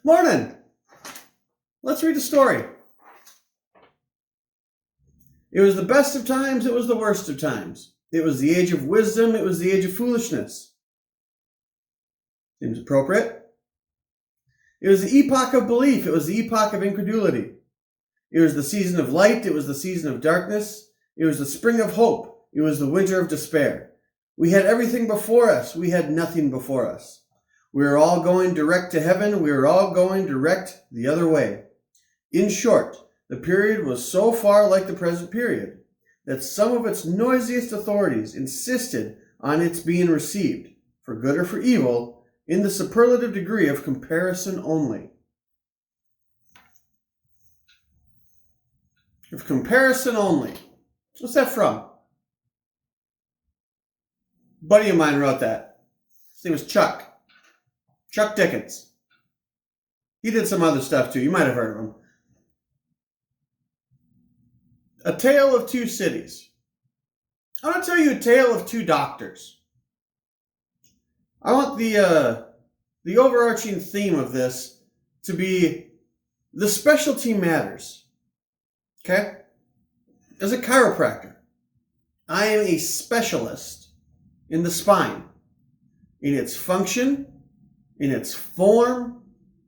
Morning. Let's read a story. It was the best of times, it was the worst of times. It was the age of wisdom, it was the age of foolishness. Seems appropriate. It was the epoch of belief, it was the epoch of incredulity. It was the season of light, it was the season of darkness. It was the spring of hope, it was the winter of despair. We had everything before us, we had nothing before us. We were all going direct to heaven, we were all going direct the other way. In short, the period was so far like the present period that some of its noisiest authorities insisted on its being received, for good or for evil, in the superlative degree of comparison only. Of comparison only. What's that from? A buddy of mine wrote that. His name was Chuck. Chuck Dickens. He did some other stuff too. You might have heard of him. A Tale of Two Cities. I want to tell you a tale of two doctors. I want the overarching theme of this to be the specialty matters. Okay? As a chiropractor, I am a specialist in the spine, in its function, in its form,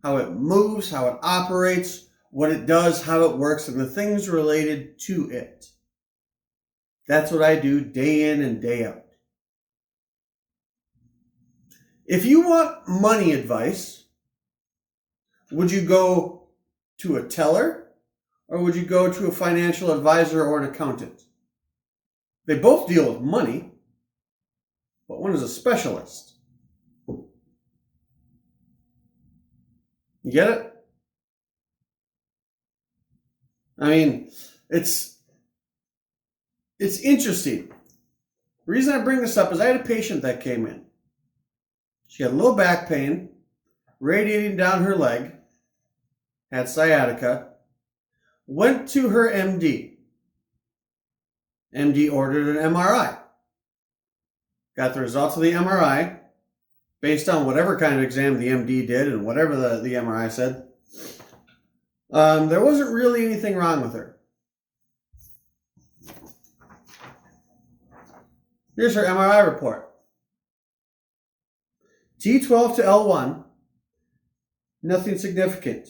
how it moves, how it operates, what it does, how it works, and the things related to it. That's what I do day in and day out. If you want money advice, would you go to a teller or would you go to a financial advisor or an accountant? They both deal with money, but one is a specialist. You get it? I mean, it's interesting. The reason I bring this up is I had a patient that came in. She had low back pain, radiating down her leg, had sciatica, went to her MD. MD ordered an MRI. Got the results of the MRI based on whatever kind of exam the MD did and whatever the MRI said. There wasn't really anything wrong with her. Here's her MRI report. T12 to L1, nothing significant.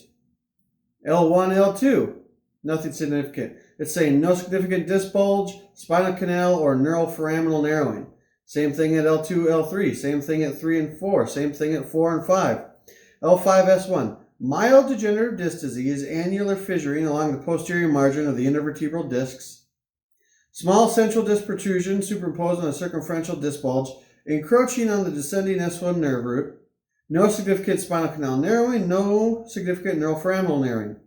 L1, L2, nothing significant. It's saying no significant disc bulge, spinal canal, or neuroforaminal narrowing. Same thing at L2, L3. Same thing at 3 and 4. Same thing at 4 and 5. L5S1. Mild degenerative disc disease, annular fissuring along the posterior margin of the intervertebral discs. Small central disc protrusion superimposed on a circumferential disc bulge, encroaching on the descending S1 nerve root. No significant spinal canal narrowing. No significant neuroforaminal narrowing.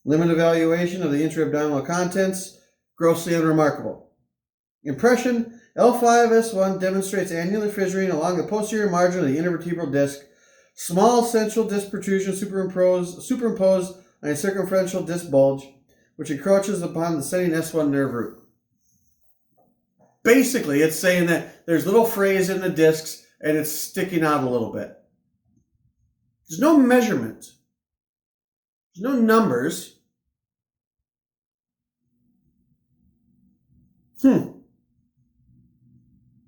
Limit evaluation of the intra-abdominal contents. Grossly unremarkable. Impression, L5S1 demonstrates annular fissuring along the posterior margin of the intervertebral disc. Small central disc protrusion superimposed on a circumferential disc bulge, which encroaches upon the descending S1 nerve root. Basically, it's saying that there's little frays in the discs and it's sticking out a little bit. There's no measurement. There's no numbers.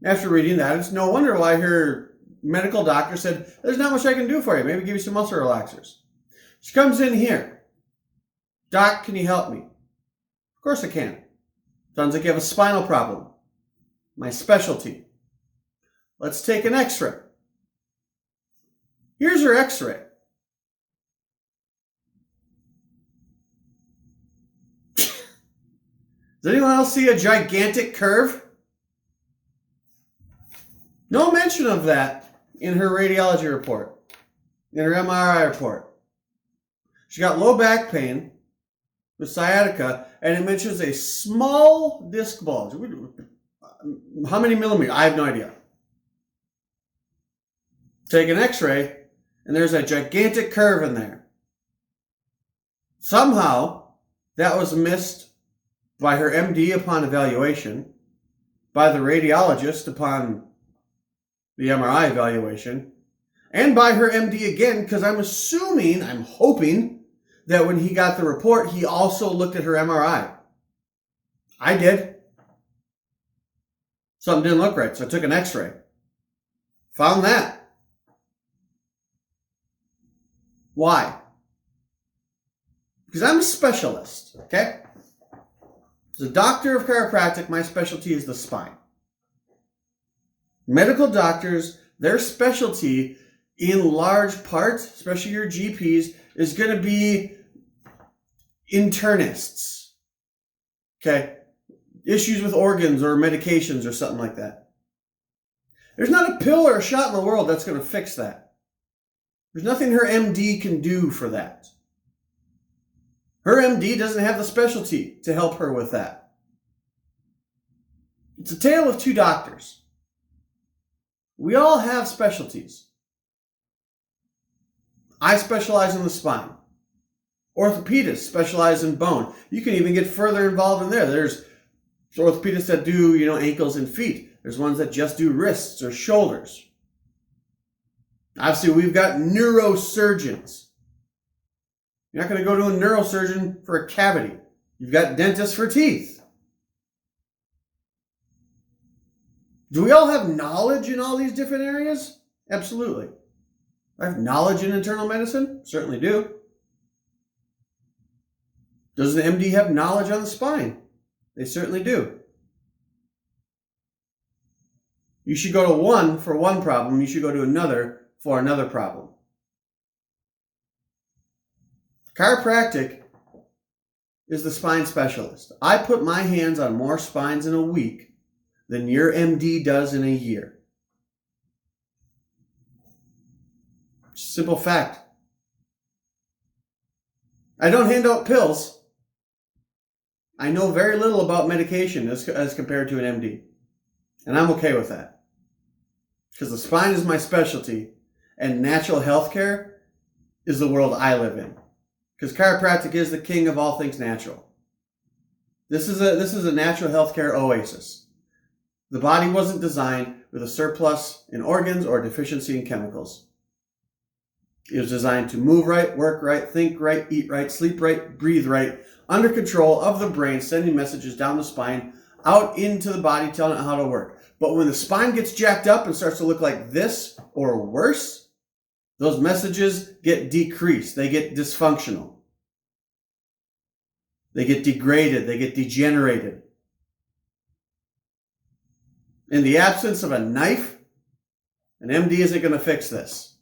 After reading that, it's no wonder why her medical doctor said, there's not much I can do for you. Maybe give you some muscle relaxers. She comes in here. Doc, can you help me? Of course I can. Sounds like you have a spinal problem. My specialty. Let's take an x-ray. Here's her x-ray. Does anyone else see a gigantic curve? No mention of that in her radiology report, in her MRI report. She got low back pain with sciatica, and it mentions a small disc bulge. How many millimeters? I have no idea. Take an x-ray, and there's a gigantic curve in there. Somehow, that was missed by her MD upon evaluation, by the radiologist upon the MRI evaluation, and by her MD again, because I'm hoping that when he got the report, he also looked at her MRI. I did. Something didn't look right, so I took an x-ray. Found that. Why? Because I'm a specialist, okay? As a doctor of chiropractic, my specialty is the spine. Medical doctors, their specialty in large part, especially your GPs, is going to be internists. Okay? Issues with organs or medications or something like that. There's not a pill or a shot in the world that's going to fix that. There's nothing her MD can do for that. Her MD doesn't have the specialty to help her with that. It's a tale of two doctors. We all have specialties. I specialize in the spine. Orthopedists specialize in bone. You can even get further involved in there. There's orthopedists that do, ankles and feet. There's ones that just do wrists or shoulders. Obviously, we've got neurosurgeons. You're not going to go to a neurosurgeon for a cavity. You've got dentists for teeth. Do we all have knowledge in all these different areas? Absolutely. I have knowledge in internal medicine? Certainly do. Does the MD have knowledge on the spine? They certainly do. You should go to one for one problem. You should go to another for another problem. Chiropractic is the spine specialist. I put my hands on more spines in a week than your MD does in a year. Simple fact. I don't hand out pills. I know very little about medication as compared to an MD. And I'm okay with that. Because the spine is my specialty and natural health care is the world I live in. Because chiropractic is the king of all things natural. This is a natural healthcare oasis. The body wasn't designed with a surplus in organs or deficiency in chemicals. It was designed to move right, work right, think right, eat right, sleep right, breathe right, under control of the brain, sending messages down the spine, out into the body, telling it how to work. But when the spine gets jacked up and starts to look like this or worse, those messages get decreased. They get dysfunctional. They get degraded. They get degenerated. In the absence of a knife, an MD isn't going to fix this.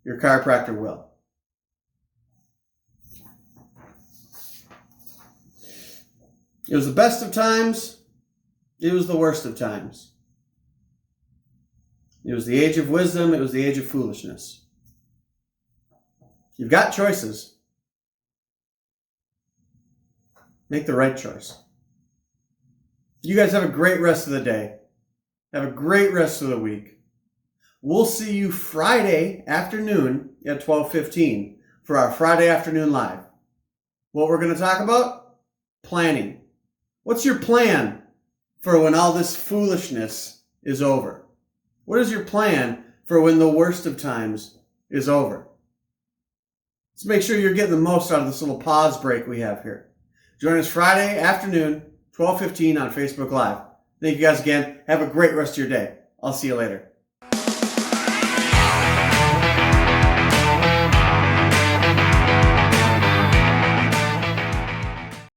Your chiropractor will. It was the best of times. It was the worst of times. It was the age of wisdom. It was the age of foolishness. You've got choices. Make the right choice. You guys have a great rest of the day. Have a great rest of the week. We'll see you Friday afternoon at 12:15 for our Friday afternoon live. What we're going to talk about? Planning. What's your plan for when all this foolishness is over? What is your plan for when the worst of times is over? Let's make sure you're getting the most out of this little pause break we have here. Join us Friday afternoon, 12:15 on Facebook Live. Thank you guys again. Have a great rest of your day. I'll see you later.